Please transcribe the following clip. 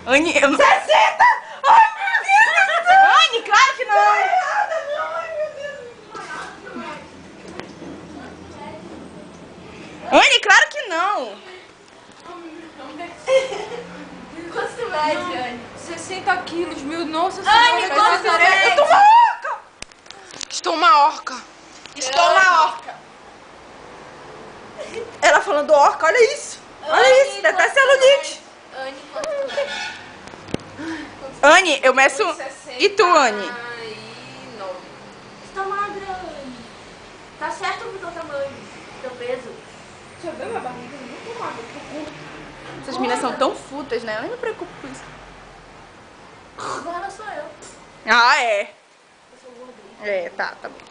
Anne, eu não... 60! Ai, meu Deus! Anne, claro que não! Ai, meu Deus! Anne, claro que não! Quanto tu mede, Anne? 60 quilos, meu, nossa Anne, senhora. quanto tu mede? Eu tô uma orca! Estou uma orca. Estou uma orca! Ela falando orca, olha isso! Olha isso, tem até celulite! Anne, quanto tu mede? Anne, eu meço... E tu, Anne? 69. Você tá magra, Anne. Tá certo pro teu tamanho, teu peso. Deixa eu ver minha barriga, eu não tô magra, tô gorda. Essas meninas são tão fúteis, né? Eu nem me preocupo com isso. Agora sou eu. Ah, é. Eu sou gordinha. É, tá bom.